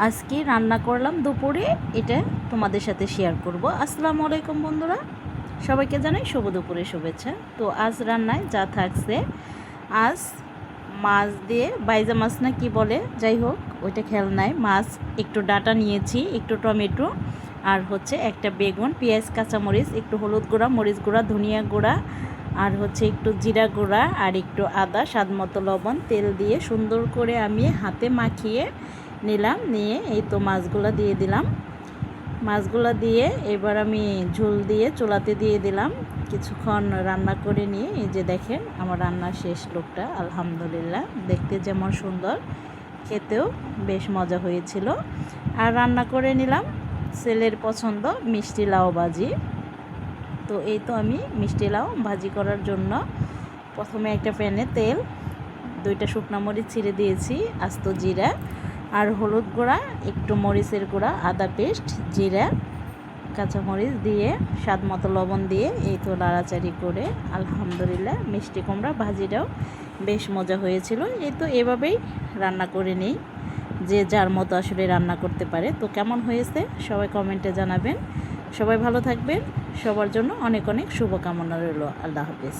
আজকে রান্না করলাম দুপুরে, এটা তোমাদের সাথে শেয়ার করব। আসসালামু আলাইকুম বন্ধুরা, সবাইকে জানাই শুভ দুপুরে শুভেচ্ছা। তো আজ রান্নায় যা থাকছে, আজ মাছ দিয়ে, বাইজা মাছ না কি বলে, যাই হোক ওইটা খেয়াল নাই, মাছ একটু ডাটা নিয়েছি, একটু টমেটো, আর হচ্ছে একটা বেগুন, পেঁয়াজ, কাঁচামরিচ, একটু হলুদ গুঁড়া, মরিচ গুঁড়া, ধনিয়া গুঁড়া, আর হচ্ছে একটু জিরা গুঁড়া, আর একটু আদা, স্বাদ মতো লবণ, তেল দিয়ে সুন্দর করে আমি হাতে মাখিয়ে নিলাম। নিয়ে এই তো মাছগুলো দিয়ে দিলাম। মাছগুলো দিয়ে এবার আমি ঝোল দিয়ে চুলাতে দিয়ে দিলাম। কিছুক্ষণ রান্না করে নিয়ে এই যে দেখেন আমার রান্না শেষ লোকটা, আলহামদুলিল্লাহ, দেখতে যেমন সুন্দর, খেতেও বেশ মজা হয়েছিল। আর রান্না করে নিলাম ছেলের পছন্দ মিষ্টি লাউ ভাজি। তো এই তো আমি মিষ্টি লাউ ভাজি করার জন্য প্রথমে একটা প্যানে তেল, 2টা শুকনো মরিচ ছিঁড়ে দিয়েছি, আস্ত জিরা, আর হলুদ গুঁড়া, একটু মরিচের গুঁড়া, আদা পেস্ট, জিরা, কাঁচামরিচ দিয়ে স্বাদ মতো লবণ দিয়ে এই তো নাড়াচাড়ি করে, আলহামদুলিল্লাহ, মিষ্টি কুমড়া ভাজিটাও বেশ মজা হয়েছিল। এই তো এভাবেই রান্না করে নিই, যে যার মতো আসলে রান্না করতে পারে। তো কেমন হয়েছে সবাই কমেন্টে জানাবেন। সবাই ভালো থাকবেন, সবার জন্য অনেক অনেক শুভকামনা রইল। আল্লাহ হাফেজ।